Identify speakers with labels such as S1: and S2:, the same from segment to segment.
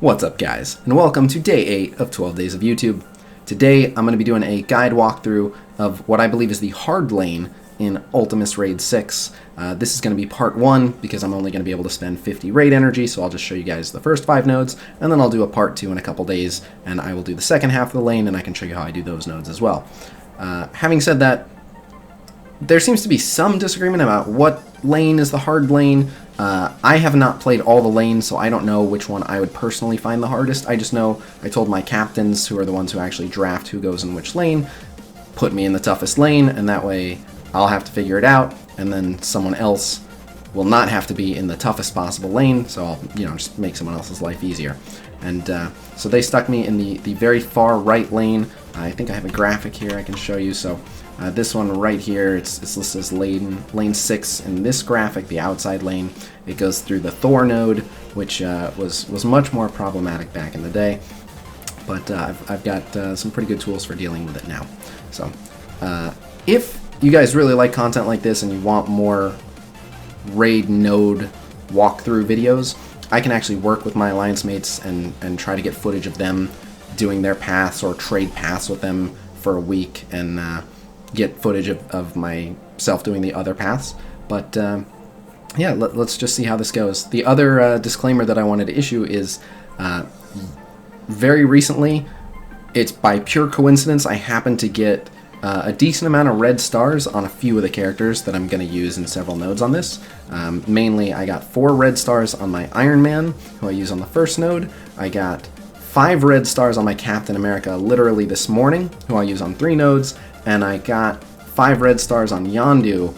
S1: What's up, guys, and welcome to day 8 of 12 Days of YouTube. Today I'm going to be doing a guide walkthrough of what I believe is the hard lane in Ultimus Raid 6. This is going to be part 1 because I'm only going to be able to spend 50 raid energy, so I'll just show you guys the first 5 nodes, and then I'll do a part 2 in a couple days, and I will do the second half of the lane, and I can show you how I do those nodes as well. Having said that, there seems to be some disagreement about what lane is the hard lane. I have not played all the lanes, so I don't know which one I would personally find the hardest. I just know I told my captains, who are the ones who actually draft who goes in which lane, put me in the toughest lane, and that way I'll have to figure it out, and then someone else will not have to be in the toughest possible lane, so I'll, just make someone else's life easier. And so they stuck me in the very far right lane. I think I have a graphic here I can show you. So this one right here, it's listed as lane 6 in this graphic, the outside lane. It goes through the Thor node, which was much more problematic back in the day. But I've got some pretty good tools for dealing with it now. So if you guys really like content like this and you want more raid node walkthrough videos, I can actually work with my alliance mates and try to get footage of them doing their paths or trade paths with them for a week and get footage of myself doing the other paths. But yeah, let's just see how this goes. The other disclaimer that I wanted to issue is very recently, it's by pure coincidence, I happened to get a decent amount of red stars on a few of the characters that I'm going to use in several nodes on this. Mainly, I got 4 red stars on my Iron Man, who I use on the first node. I got 5 red stars on my Captain America literally this morning, who I use on 3 nodes. And I got 5 red stars on Yondu,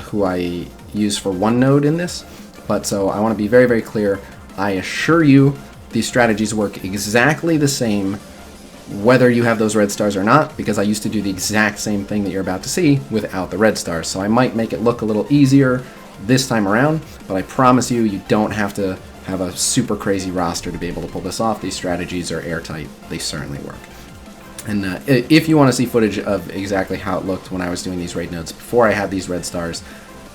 S1: who I use for 1 node in this. But so I want to be very, very clear. I assure you these strategies work exactly the same whether you have those red stars or not, because I used to do the exact same thing that you're about to see without the red stars. So I might make it look a little easier this time around, but I promise you, you don't have to have a super crazy roster to be able to pull this off. These strategies are airtight. They certainly work. And if you want to see footage of exactly how it looked when I was doing these raid nodes before I had these red stars,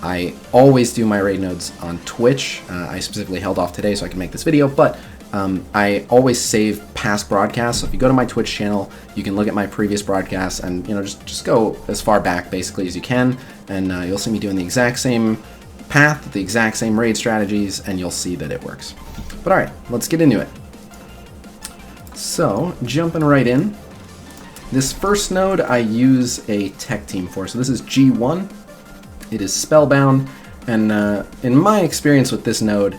S1: I always do my raid nodes on Twitch. I specifically held off today so I can make this video, but I always save past broadcasts. So if you go to my Twitch channel, you can look at my previous broadcasts and just go as far back basically as you can, and you'll see me doing the exact same path, the exact same raid strategies, and you'll see that it works. But alright, let's get into it. So, jumping right in. This first node I use a tech team for. So this is G1. It is spellbound, and in my experience with this node,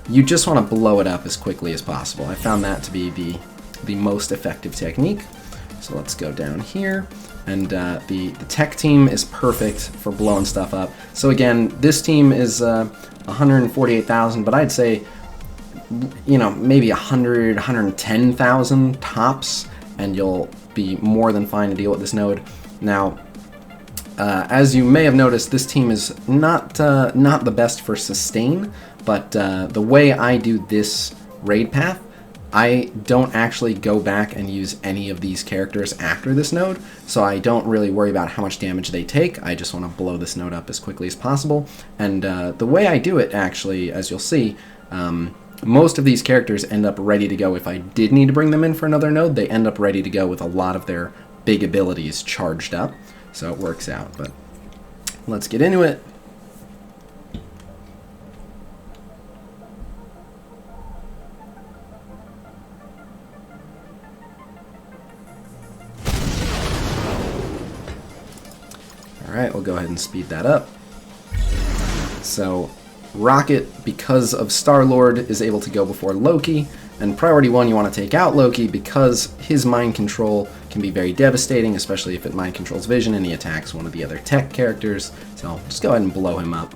S1: you just want to blow it up as quickly as possible. I found that to be the most effective technique. So let's go down here, and the tech team is perfect for blowing stuff up. So again, this team is 148,000, but I'd say maybe 100, 110,000 tops, and you'll be more than fine to deal with this node. Now, as you may have noticed, this team is not the best for sustain, but the way I do this raid path, I don't actually go back and use any of these characters after this node, so I don't really worry about how much damage they take. I just want to blow this node up as quickly as possible. And the way I do it, actually, as you'll see, most of these characters end up ready to go. If I did need to bring them in for another node, they end up ready to go with a lot of their big abilities charged up, so it works out. But let's get into it. Alright, we'll go ahead and speed that up. So Rocket, because of Star-Lord, is able to go before Loki, and priority 1 you want to take out Loki because his mind control can be very devastating, especially if it mind controls Vision and he attacks one of the other tech characters. So just go ahead and blow him up.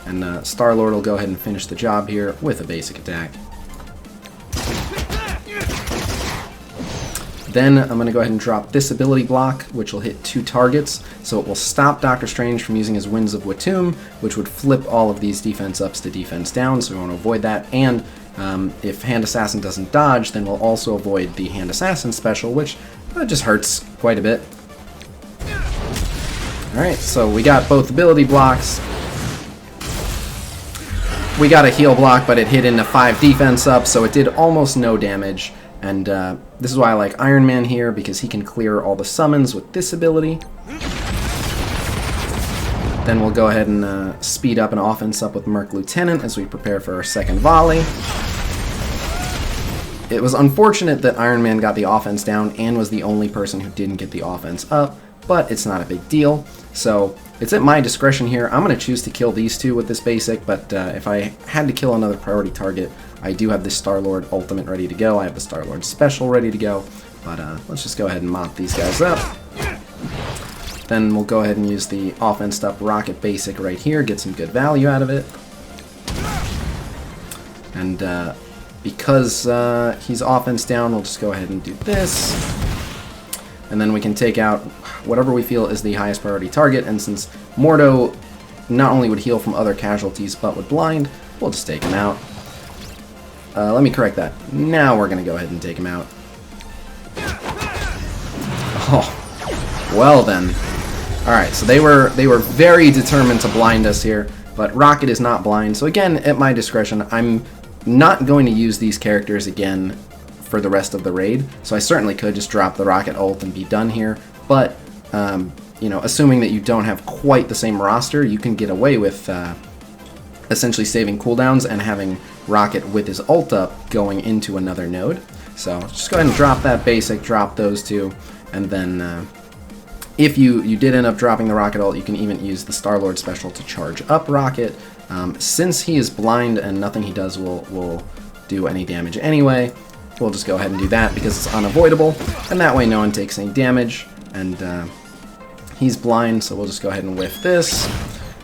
S1: And Star-Lord will go ahead and finish the job here with a basic attack. Then I'm going to go ahead and drop this ability block, which will hit 2 targets, so it will stop Doctor Strange from using his Winds of Watum, which would flip all of these defense ups to defense down, so we want to avoid that. And if Hand Assassin doesn't dodge, then we'll also avoid the Hand Assassin special, which just hurts quite a bit. Alright, so we got both ability blocks. we got a heal block, but it hit into 5 defense up, so it did almost no damage. And this is why I like Iron Man here, because he can clear all the summons with this ability. Then we'll go ahead and speed up an offense up with Merc Lieutenant as we prepare for our second volley. It was unfortunate that Iron Man got the offense down and was the only person who didn't get the offense up, but it's not a big deal. So it's at my discretion here. I'm going to choose to kill these two with this basic, but if I had to kill another priority target, I do have the Star-Lord ultimate ready to go. I have the Star-Lord special ready to go, but let's just go ahead and mop these guys up. Then we'll go ahead and use the offense up rocket basic right here, get some good value out of it. And because he's offense down, we'll just go ahead and do this. And then we can take out whatever we feel is the highest priority target, and since Mordo not only would heal from other casualties but would blind, we'll just take him out. Let me correct that. Now we're going to go ahead and take him out. Oh, well then. Alright, so they were very determined to blind us here, but Rocket is not blind, so again, at my discretion, I'm not going to use these characters again for the rest of the raid, so I certainly could just drop the Rocket ult and be done here, but, you know, assuming that you don't have quite the same roster, you can get away with essentially saving cooldowns and having Rocket with his ult up going into another node. So just go ahead and drop that basic, drop those two, and then if you did end up dropping the Rocket ult, you can even use the Star-Lord special to charge up Rocket. Since he is blind and nothing he does will do any damage anyway, we'll just go ahead and do that because it's unavoidable, and that way no one takes any damage, and he's blind, so we'll just go ahead and whiff this,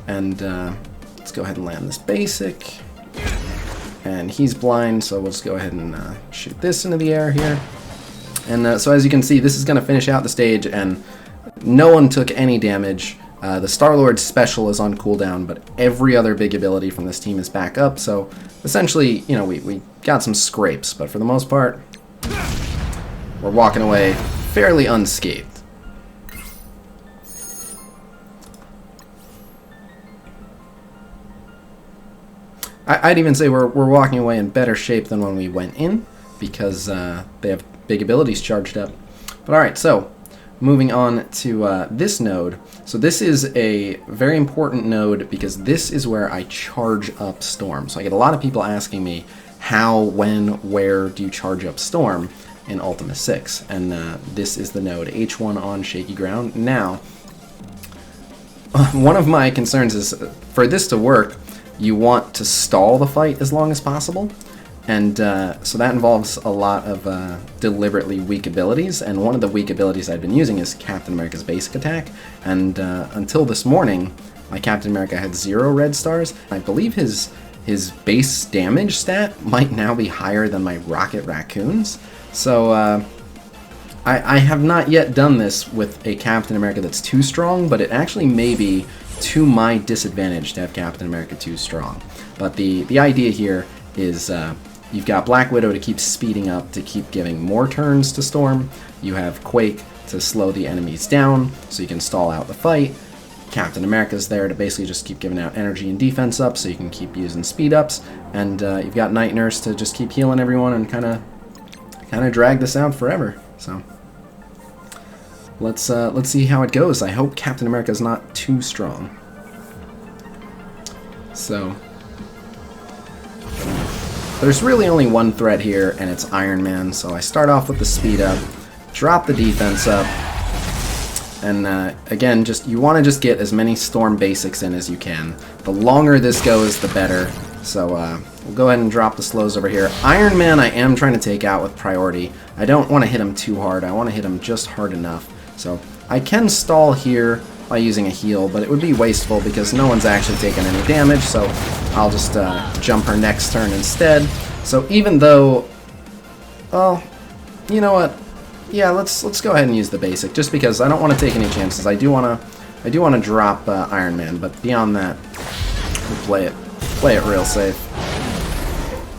S1: and let's go ahead and land this basic, and he's blind, so we'll just go ahead and shoot this into the air here, and so as you can see, this is going to finish out the stage, and no one took any damage. The Star-Lord special is on cooldown, but every other big ability from this team is back up, so essentially, you know, we got some scrapes, but for the most part, we're walking away fairly unscathed. I'd even say we're walking away in better shape than when we went in, because they have big abilities charged up. But alright, so moving on to this node. So this is a very important node because this is where I charge up Storm. So I get a lot of people asking me how, when, where do you charge up Storm in Ultimus 6? And this is the node, H1 on shaky ground. Now, one of my concerns is for this to work, you want to stall the fight as long as possible. And so that involves a lot of deliberately weak abilities, and one of the weak abilities I've been using is Captain America's basic attack, and until this morning, my Captain America had 0 red stars. I believe his base damage stat might now be higher than my Rocket Raccoons, so I have not yet done this with a Captain America that's too strong, but it actually may be to my disadvantage to have Captain America too strong. But the idea here is you've got Black Widow to keep speeding up, to keep giving more turns to Storm. You have Quake to slow the enemies down, so you can stall out the fight. Captain America's there to basically just keep giving out energy and defense up, so you can keep using speed ups. And you've got Night Nurse to just keep healing everyone and kind of drag this out forever. So let's see how it goes. I hope Captain America's not too strong. So there's really only one threat here, and it's Iron Man, so I start off with the speed up, drop the defense up, and again, you want to just get as many Storm basics in as you can. The longer this goes, the better, so we'll go ahead and drop the slows over here. Iron Man I am trying to take out with priority. I don't want to hit him too hard, I want to hit him just hard enough. So I can stall here by using a heal, but it would be wasteful because no one's actually taken any damage, so I'll just jump her next turn instead. So even though, well, you know what? Yeah, let's go ahead and use the basic, just because I don't want to take any chances. I do want to drop Iron Man, but beyond that, we'll play it real safe.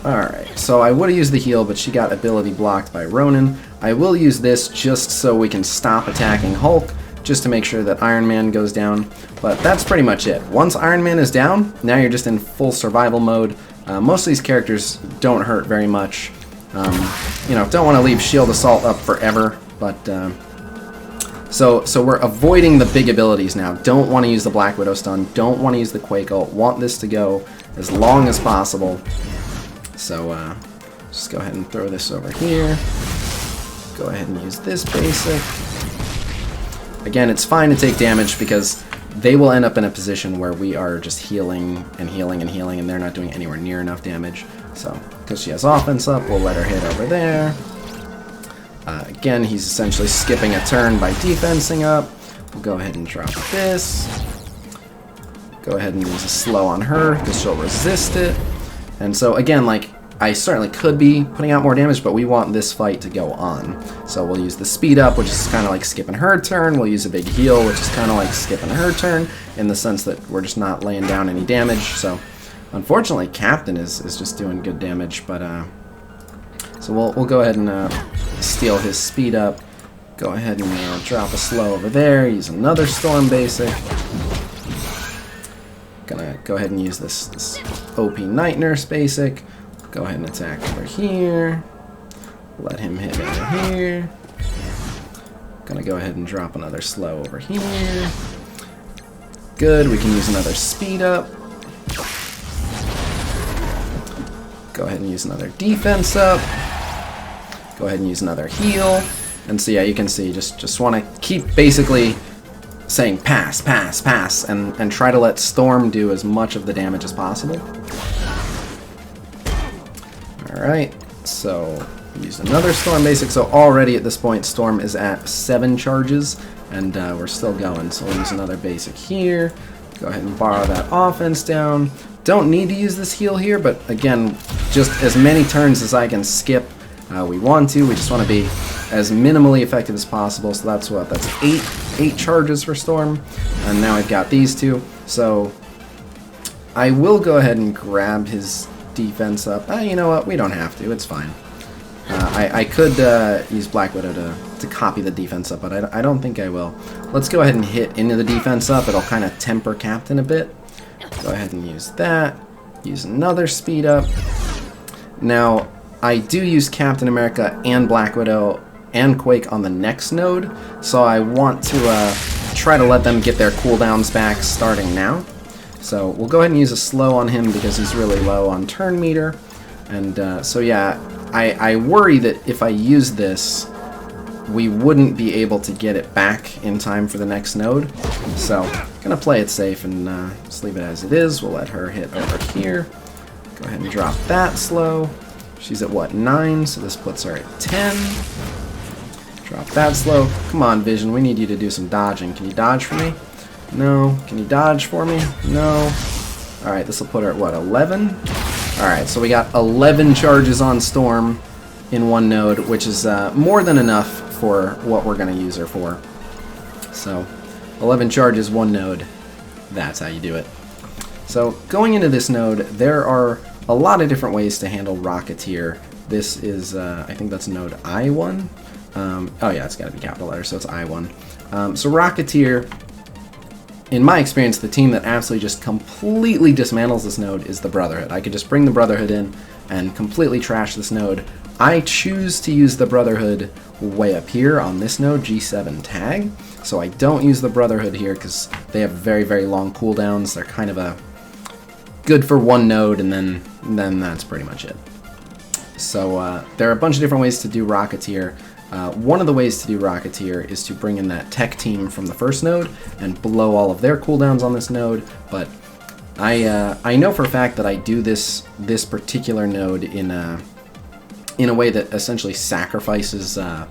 S1: All right, so I would have used the heal, but she got ability blocked by Ronin. I will use this just so we can stop attacking Hulk. just to make sure that Iron Man goes down. But that's pretty much it. Once Iron Man is down, now you're just in full survival mode. Most of these characters don't hurt very much. You know, don't want to leave Shield Assault up forever, but so we're avoiding the big abilities now. Don't want to use the Black Widow stun. Don't want to use the Quake ult. Want this to go as long as possible. So just go ahead and throw this over here. Go ahead and use this basic. Again, it's fine to take damage because they will end up in a position where we are just healing and healing and healing, and they're not doing anywhere near enough damage. So, because she has offense up, we'll let her hit over there. Again, he's essentially skipping a turn by defensing up. We'll go ahead and drop this. Go ahead and use a slow on her because she'll resist it. And so, again, like, I certainly could be putting out more damage, but we want this fight to go on. So we'll use the speed up, which is kind of like skipping her turn. We'll use a big heal, which is kind of like skipping her turn, in the sense that we're just not laying down any damage. So unfortunately, Captain is just doing good damage, but so we'll go ahead and steal his speed up. Go ahead and drop a slow over there. Use another Storm basic. Gonna go ahead and use this OP Night Nurse basic. Go ahead and attack over here. Let him hit over here. Gonna go ahead and drop another slow over here. Good, we can use another speed up. Go ahead and use another defense up. Go ahead and use another heal. And so yeah, you can see, just want to keep basically saying pass, pass, pass, and try to let Storm do as much of the damage as possible. Alright, so use another Storm basic. So already at this point, Storm is at 7 charges, and we're still going. So we'll use another basic here. Go ahead and borrow that offense down. Don't need to use this heal here, but again, just as many turns as I can skip, we want to. We just want to be as minimally effective as possible. So that's what? That's 8 charges for Storm, and now I've got these two. So I will go ahead and grab his defense up. You know what? We don't have to. It's fine. I could use Black Widow to copy the defense up, but I don't think I will. Let's go ahead and hit into the defense up. It'll kind of temper Captain a bit. Go ahead and use that. Use another speed up. Now, I do use Captain America and Black Widow and Quake on the next node, so I want to try to let them get their cooldowns back starting now. So we'll go ahead and use a slow on him because he's really low on turn meter. And so yeah, I worry that if I use this, we wouldn't be able to get it back in time for the next node. So I'm gonna play it safe and just leave it as it is. We'll let her hit over here. Go ahead and drop that slow. She's at what, 9? So this puts her at 10. Drop that slow. Come on, Vision, we need you to do some dodging. Can you dodge for me? No. Can you dodge for me? No. Alright, this will put her at what, 11? Alright, so we got 11 charges on Storm in one node, which is more than enough for what we're going to use her for. So, 11 charges, one node. That's how you do it. So, going into this node, there are a lot of different ways to handle Rocketeer. This is, I think that's node I1. Oh yeah, it's got to be capital letters, so it's I1. So Rocketeer, in my experience, the team that absolutely just completely dismantles this node is the Brotherhood. I could just bring the Brotherhood in and completely trash this node. I choose to use the Brotherhood way up here on this node, G7 tag. So I don't use the Brotherhood here because they have very, very long cooldowns. They're kind of a good for one node, and then that's pretty much it. So there are a bunch of different ways to do Rocketeer. One of the ways to do Rocketeer is to bring in that tech team from the first node and blow all of their cooldowns on this node, but I know for a fact that I do this particular node in a way that essentially sacrifices a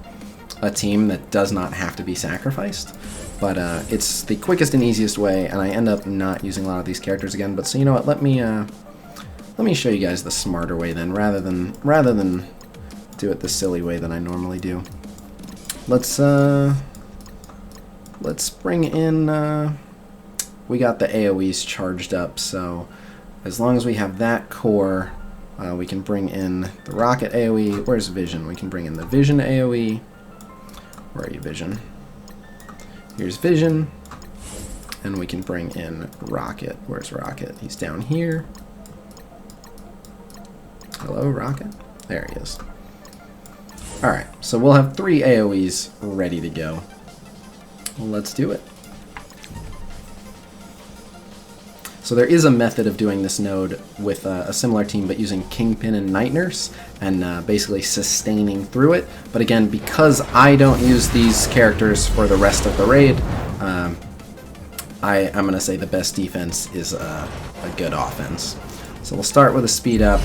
S1: team that does not have to be sacrificed. But it's the quickest and easiest way, and I end up not using a lot of these characters again. But so you know what? Let me show you guys the smarter way then, rather than do it the silly way that I normally do. Let's bring in. We got the AoEs charged up, so as long as we have that core, we can bring in the Rocket AoE. Where's Vision? We can bring in the Vision AoE. Where are you, Vision? Here's Vision. And we can bring in Rocket. Where's Rocket? He's down here. Hello, Rocket? There he is. Alright, so we'll have 3 AoEs ready to go. Let's do it. So there is a method of doing this node with a similar team, but using Kingpin and Night Nurse, and basically sustaining through it. But again, because I don't use these characters for the rest of the raid, I'm going to say the best defense is a good offense. So we'll start with a speed up,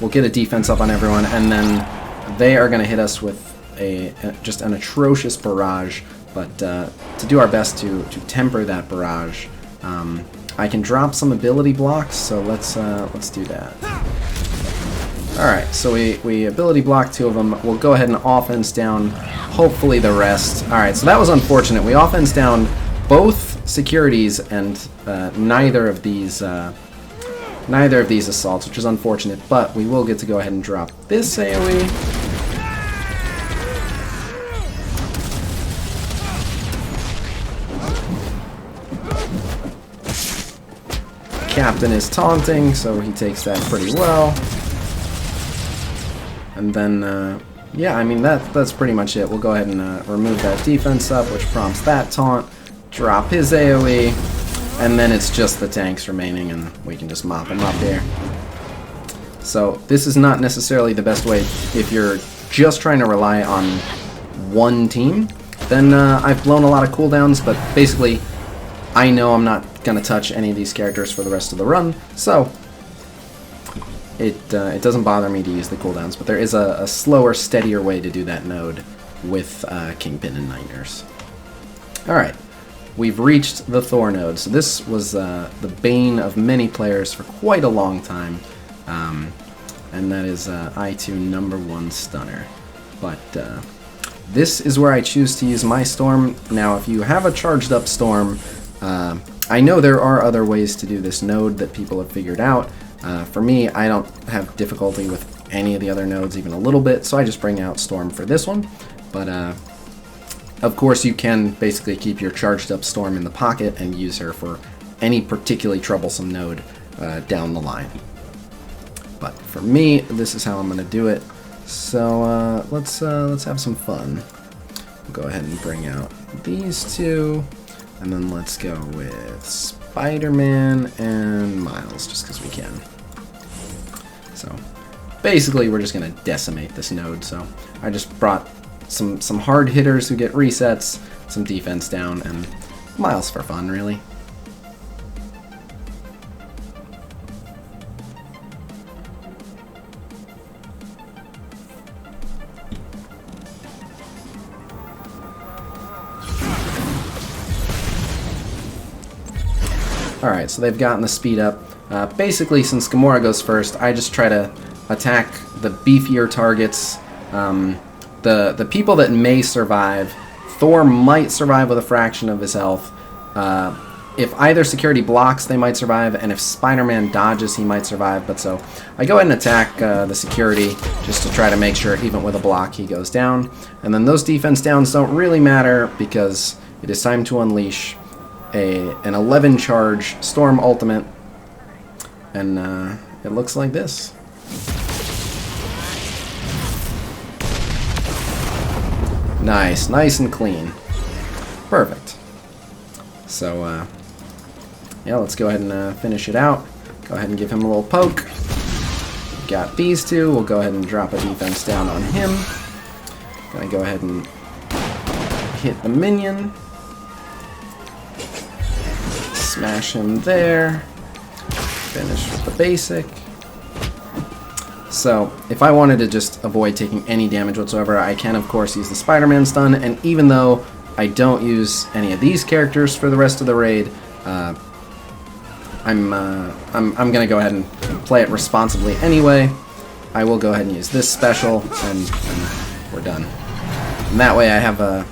S1: we'll get a defense up on everyone, and then they are going to hit us with just an atrocious barrage. But to do our best to temper that barrage, I can drop some ability blocks, so let's do that. Alright, so we ability block 2 of them. We'll go ahead and offense down, hopefully the rest. Alright, so that was unfortunate. We offense down both securities and neither of these assaults, which is unfortunate, but we will get to go ahead and drop this AoE. Captain is taunting, so he takes that pretty well. And then, yeah, I mean, that's pretty much it. We'll go ahead and remove that defense up, which prompts that taunt, drop his AoE, and then it's just the tanks remaining, and we can just mop them up here. So this is not necessarily the best way if you're just trying to rely on one team. Then I've blown a lot of cooldowns, but basically I know I'm not going to touch any of these characters for the rest of the run, so it doesn't bother me to use the cooldowns, but there is a slower, steadier way to do that node with Kingpin and Night Nurse. Alright, we've reached the Thor node, so this was the bane of many players for quite a long time, and that is I2 #1 stunner. But this is where I choose to use my Storm. Now, if you have a charged up Storm, I know there are other ways to do this node that people have figured out. For me, I don't have difficulty with any of the other nodes even a little bit, so I just bring out Storm for this one. But of course you can basically keep your charged up Storm in the pocket and use her for any particularly troublesome node down the line. But for me, this is how I'm going to do it. So let's have some fun. We'll go ahead and bring out these two. And then let's go with Spider-Man and Miles, just because we can. So basically we're just going to decimate this node. So I just brought some hard hitters who get resets, some defense down, and Miles for fun, really. Alright, so they've gotten the speed up. Basically, since Gamora goes first, I just try to attack the beefier targets. The people that may survive, Thor might survive with a fraction of his health. If either security blocks, they might survive, and if Spider-Man dodges, he might survive. But so I go ahead and attack the security just to try to make sure, even with a block, he goes down. And then those defense downs don't really matter because it is time to unleash an 11 charge Storm ultimate, and it looks like this. Nice and clean. Perfect. So yeah, let's go ahead and finish it out. Go ahead and give him a little poke. Got these two. We'll go ahead and drop a defense down on him. Gonna go ahead and hit the minion. Smash him there. Finish with the basic. So, if I wanted to just avoid taking any damage whatsoever, I can of course use the Spider-Man stun, and even though I don't use any of these characters for the rest of the raid, I'm gonna go ahead and play it responsibly anyway. I will go ahead and use this special, and we're done. And that way I have a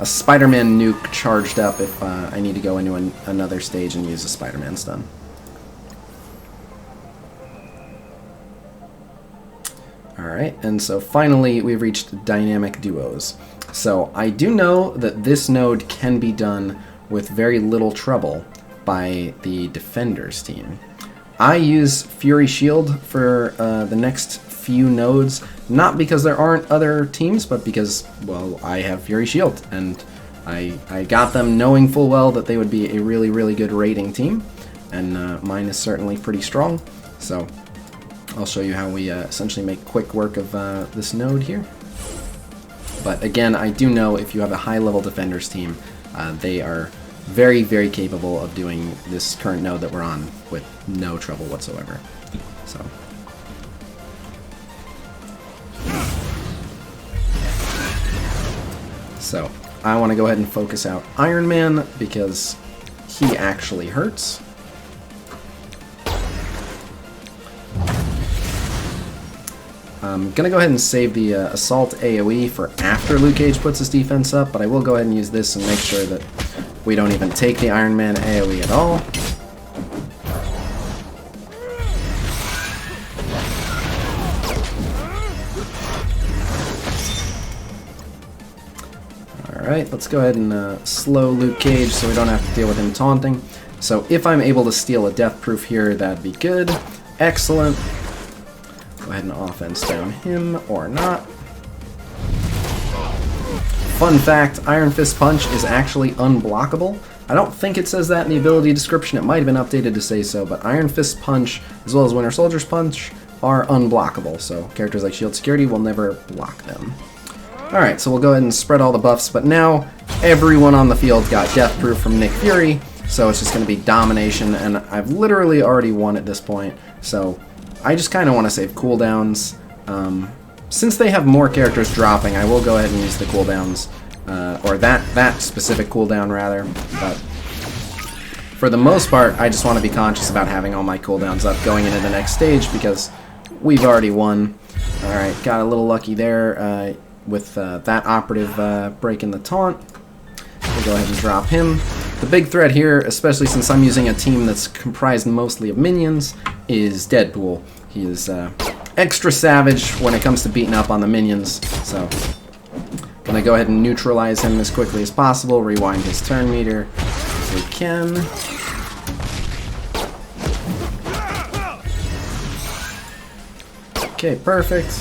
S1: Spider-Man nuke charged up if I need to go into another stage and use a Spider-Man stun. Alright, and so finally we've reached dynamic duos. So I do know that this node can be done with very little trouble by the defenders team. I use Fury Shield for the next few nodes, not because there aren't other teams, but because, well, I have Fury Shield, and I got them knowing full well that they would be a really, really good raiding team, and mine is certainly pretty strong. So I'll show you how we essentially make quick work of this node here. But again, I do know if you have a high-level defenders team, they are very, very capable of doing this current node that we're on with no trouble whatsoever. So I want to go ahead and focus out Iron Man because he actually hurts. I'm going to go ahead and save the Assault AoE for after Luke Cage puts his defense up, but I will go ahead and use this and make sure that we don't even take the Iron Man AoE at all. Alright, let's go ahead and slow Luke Cage so we don't have to deal with him taunting. So if I'm able to steal a death proof here, that'd be good. Excellent. Go ahead and offense down him, or not. Fun fact, Iron Fist Punch is actually unblockable. I don't think it says that in the ability description. It might have been updated to say so, but Iron Fist Punch, as well as Winter Soldier's Punch, are unblockable, so characters like Shield Security will never block them. Alright, so we'll go ahead and spread all the buffs, but now everyone on the field got death proof from Nick Fury, so it's just going to be domination, and I've literally already won at this point, so I just kind of want to save cooldowns. Since they have more characters dropping, I will go ahead and use the cooldowns, or that specific cooldown rather, but for the most part, I just want to be conscious about having all my cooldowns up going into the next stage because we've already won. Alright, got a little lucky there with that operative breaking the taunt. We'll go ahead and drop him. The big threat here, especially since I'm using a team that's comprised mostly of minions, is Deadpool. He is extra savage when it comes to beating up on the minions, so I'm gonna go ahead and neutralize him as quickly as possible, rewind his turn meter if we can. Okay, perfect.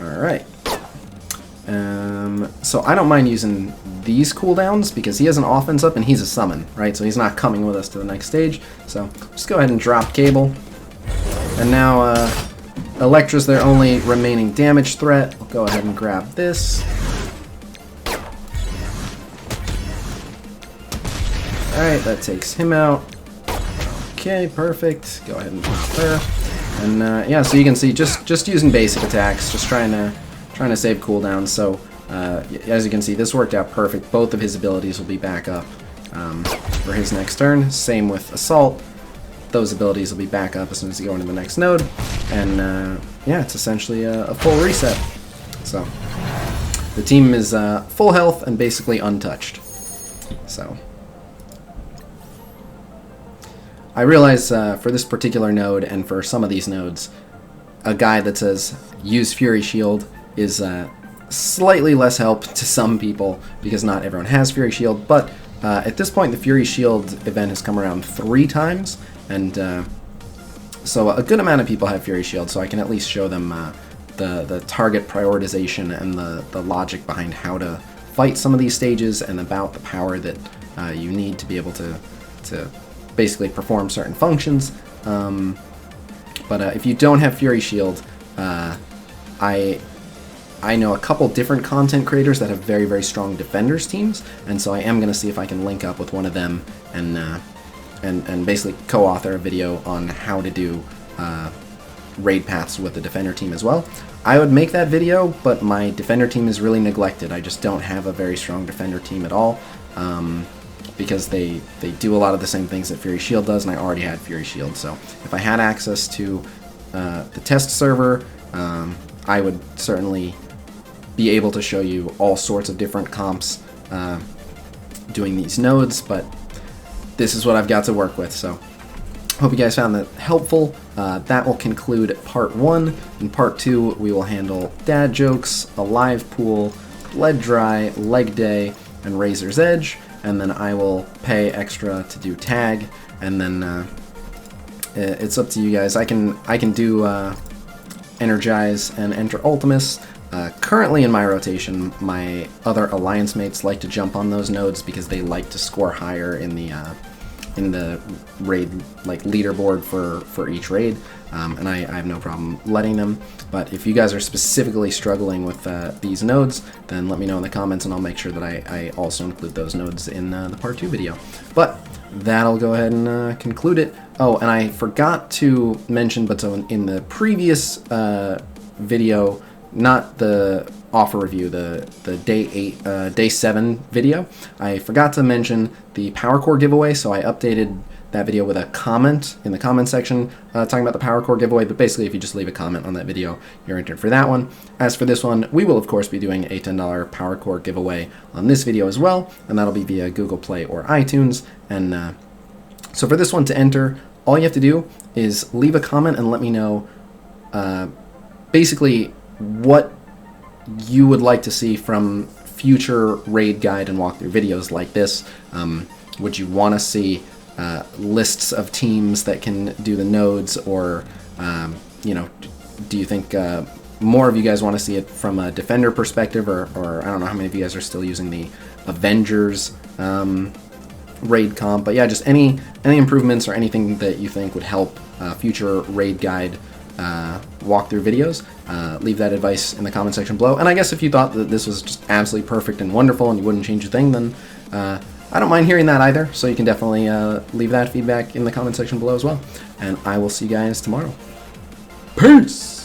S1: Alright. So I don't mind using these cooldowns because he has an offense up and he's a summon, right? So he's not coming with us to the next stage. So just go ahead and drop Cable. And now Elektra's their only remaining damage threat. I'll go ahead and grab this. Alright, that takes him out. Okay, perfect. Go ahead and pop her. And yeah, so you can see just using basic attacks, just trying to save cooldowns. So as you can see, this worked out perfect. Both of his abilities will be back up for his next turn. Same with Assault. Those abilities will be back up as soon as you go into the next node. And yeah, it's essentially a full reset. So the team is full health and basically untouched. So I realize for this particular node and for some of these nodes, a guide that says use Fury Shield is slightly less help to some people because not everyone has Fury Shield, but at this point the Fury Shield event has come around 3 times, and so a good amount of people have Fury Shield, so I can at least show them the target prioritization and the logic behind how to fight some of these stages and about the power that you need to be able to basically perform certain functions. But if you don't have Fury Shield, I know a couple different content creators that have very, very strong defenders teams, and so I am going to see if I can link up with one of them and basically co-author a video on how to do raid paths with the defender team as well. I would make that video, but my defender team is really neglected. I just don't have a very strong defender team at all, because they do a lot of the same things that Fury Shield does, and I already had Fury Shield. So if I had access to the test server, I would certainly be able to show you all sorts of different comps doing these nodes, but this is what I've got to work with. So hope you guys found that helpful. that will conclude part 1. In part 2, we will handle dad jokes, a live pool, bled dry, leg day, and razor's edge, and then I will pay extra to do tag, and then it's up to you guys. I can do energize and enter Ultimus. Currently in my rotation, my other alliance mates like to jump on those nodes because they like to score higher in the raid, like, leaderboard for each raid, and I have no problem letting them. But if you guys are specifically struggling with these nodes, then let me know in the comments, and I'll make sure that I also include those nodes in the part 2 video. But that'll go ahead and conclude it. Oh, and I forgot to mention, but so in the previous video, not the offer review, the day 7 video, I forgot to mention the Power Core giveaway, so I updated that video with a comment in the comment section talking about the Power Core giveaway. But basically, if you just leave a comment on that video, you're entered for that one. As for this one, we will of course be doing a $10 Power Core giveaway on this video as well, and that'll be via Google Play or iTunes. And so for this one to enter, all you have to do is leave a comment and let me know basically what you would like to see from future raid guide and walkthrough videos like this. Would you want to see lists of teams that can do the nodes, or you know, do you think more of you guys want to see it from a defender perspective, or I don't know how many of you guys are still using the Avengers raid comp? But yeah, just any improvements or anything that you think would help future raid guide walkthrough videos, leave that advice in the comment section below. And I guess if you thought that this was just absolutely perfect and wonderful and you wouldn't change a thing, then I don't mind hearing that either, so you can definitely leave that feedback in the comment section below as well. And I will see you guys tomorrow. Peace!